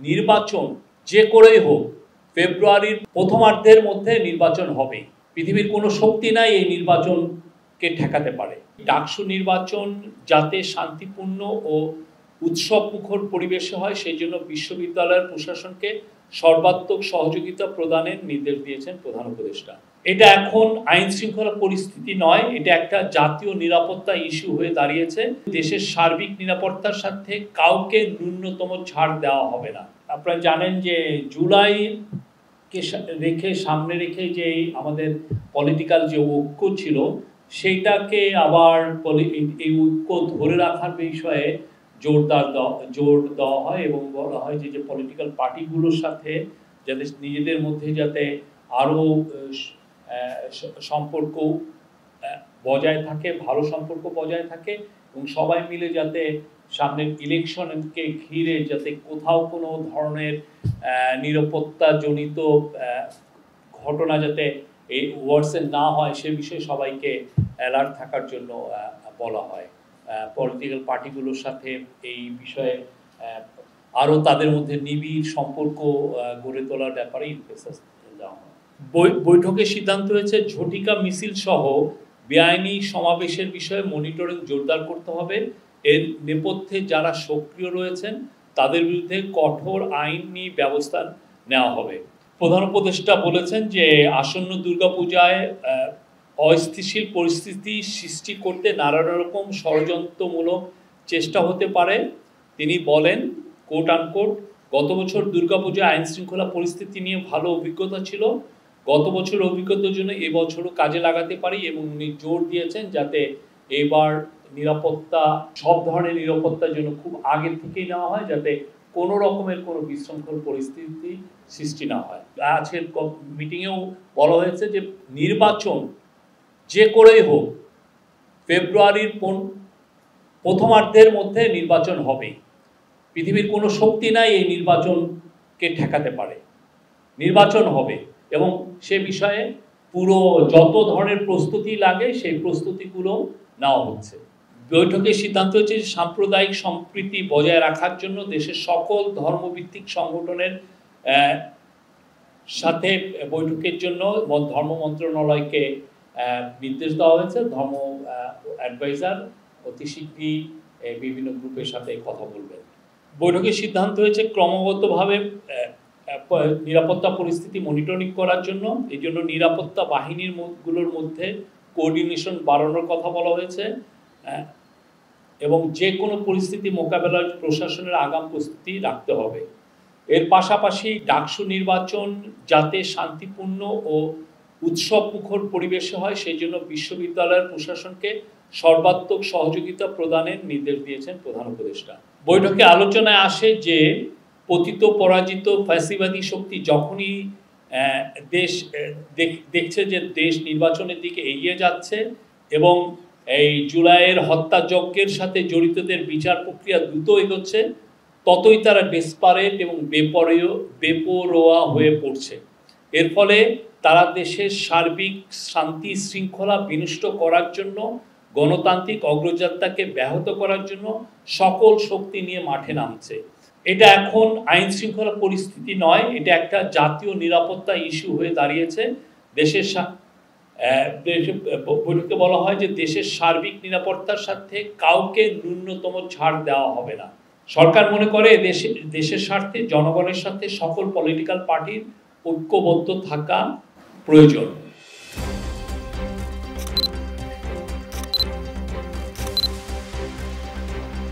নির্বাচন যে করেই হোক ফেব্রুয়ারির প্রথমার্ধের মধ্যে নির্বাচন হবে। পৃথিবীর কোনো শক্তি নাই এই নির্বাচনকে ঠেকাতে পারে। ডাকসু নির্বাচন যাতে শান্তিপূর্ণ ও উৎসবমুখর পরিবেশে হয় সেই জন্য বিশ্ববিদ্যালয়ের প্রশাসনকে সর্বাত্মক সহযোগিতা প্রদানের নির্দেশ দিয়েছেন প্রধান উপদেষ্টা। এটা এখন আইন শৃঙ্খলা পরিস্থিতি নয়, এটা একটা জাতীয় নিরাপত্তা ইস্যু হয়ে দাঁড়িয়েছে। দেশের সার্বিক নিরাপত্তার সাথে কাউকে ন্যূনতম ছাড় দেওয়া হবে না। আপনারা জানেন যে জুলাইকে সামনে রেখে যে আমাদের পলিটিক্যাল যে ঐক্য ছিল সেইটাকে আবার এই ঐক্য ধরে রাখার বিষয়ে জোর দেওয়া হয় এবং বলা হয় যে পলিটিক্যাল পার্টিগুলোর সাথে যাতে নিজেদের মধ্যে যাতে আরও সম্পর্ক বজায় থাকে, ভালো সম্পর্ক বজায় থাকে এবং সবাই মিলে যাতে সামনের ইলেকশনকে ঘিরে যাতে কোথাও কোনো ধরনের নিরাপত্তাজনিত ঘটনা যাতে এই ওয়ার্সের না হয় সে বিষয়ে সবাইকে অ্যালার্ট থাকার জন্য বলা হয়। পলিটিক্যাল পার্টিগুলোর সাথে এই বিষয়ে আরও তাদের মধ্যে নিবিড় সম্পর্ক গড়ে তোলার ব্যাপারে ইনফোসাস দেওয়া হয়। বৈঠকে সিদ্ধান্ত হয়েছে ঝটিকা মিছিল সহ বেআইনি সমাবেশের বিষয়ে মনিটরিং জোরদার করতে হবে। এর নেপথ্যে যারা সক্রিয় রয়েছেন তাদের বিরুদ্ধে কঠোর আইনি ব্যবস্থা নেওয়া হবে। প্রধান উপদেষ্টা বলেছেন যে আসন্ন দুর্গাপূজায় অস্থিতিশীল পরিস্থিতি সৃষ্টি করতে নানা রকম ষড়যন্ত্রমূলক চেষ্টা হতে পারে। তিনি বলেন কোট আনকোট, গত বছর দুর্গাপূজা আইন শৃঙ্খলা পরিস্থিতি নিয়ে ভালো অভিজ্ঞতা ছিল, গত বছর অভিজ্ঞতার জন্য এবছরও কাজে লাগাতে পারি এবং উনি জোর দিয়েছেন যাতে এবার নিরাপত্তা সব ধরনের নিরাপত্তার জন্য খুব আগে থেকেই নেওয়া হয় যাতে কোনো রকমের কোনো বিশৃঙ্খল পরিস্থিতি সৃষ্টি না হয়। আজকের মিটিংয়েও বলা হয়েছে যে নির্বাচন যে করেই হোক ফেব্রুয়ারির প্রথমার্ধের মধ্যে নির্বাচন হবে। পৃথিবীর কোনো শক্তি নাই এই নির্বাচনকে ঠেকাতে পারে। নির্বাচন হবে এবং সে বিষয়ে পুরো যত ধরনের প্রস্তুতি লাগে সেই প্রস্তুতিগুলো নেওয়া হচ্ছে। বৈঠকে সিদ্ধান্ত হয়েছে সাম্প্রদায়িক সম্প্রীতি বজায় রাখার জন্য দেশের সকল ধর্মভিত্তিক সংগঠনের সাথে বৈঠকের জন্য ধর্ম মন্ত্রণালয়কে নির্দেশ দেওয়া হয়েছে। ধর্ম অ্যাডভাইজার অতি শীঘ্রই বিভিন্ন গ্রুপের সাথে কথা বলবেন। বৈঠকে সিদ্ধান্ত হয়েছে ক্রমাগতভাবে নিরাপত্তা পরিস্থিতি মনিটরিং করার জন্য। এই জন্য নিরাপত্তা বাহিনীগুলোর মধ্যে কোঅর্ডিনেশন বাড়ানোর কথা বলা হয়েছে এবং যে কোনো পরিস্থিতি মোকাবেলার প্রশাসনের আগাম প্রস্তুতি রাখতে হবে। এর পাশাপাশি ডাকসু নির্বাচন যাতে শান্তিপূর্ণ ও উৎসবমুখর পরিবেশে হয় সেই জন্য বিশ্ববিদ্যালয়ের প্রশাসনকে সর্বাত্মক সহযোগিতা প্রদানের নির্দেশ দিয়েছেন প্রধান উপদেষ্টা। বৈঠকে আলোচনায় আসে যে পতিত পরাজিত ফ্যাসিবাদী শক্তি যখনই দেশ দেখছে যে দেশ নির্বাচনের দিকে এগিয়ে যাচ্ছে এবং এই জুলাইয়ের হত্যাযজ্ঞের সাথে জড়িতদের বিচার প্রক্রিয়া দ্রুত এগোচ্ছে, ততই তারা ডেসপারেট এবং বেপরোয়া হয়ে পড়ছে। এর ফলে তারা দেশের সার্বিক শান্তি শৃঙ্খলা বিনষ্ট করার জন্য, গণতান্ত্রিক অগ্রযাত্রাকে ব্যাহত করার জন্য সকল শক্তি নিয়ে মাঠে নামছে। এটা এখন আইন শৃঙ্খলা পরিস্থিতি নয়, এটা একটা জাতীয় নিরাপত্তা ইস্যু হয়ে দাঁড়িয়েছে। বৈঠকে বলা হয় যে দেশের সার্বিক নিরাপত্তার সাথে কাউকে ন্যূনতম ছাড় দেওয়া হবে না। সরকার মনে করে দেশের স্বার্থে জনগণের সাথে সকল পলিটিক্যাল পার্টির ঐক্যবদ্ধ থাকা প্রয়োজন।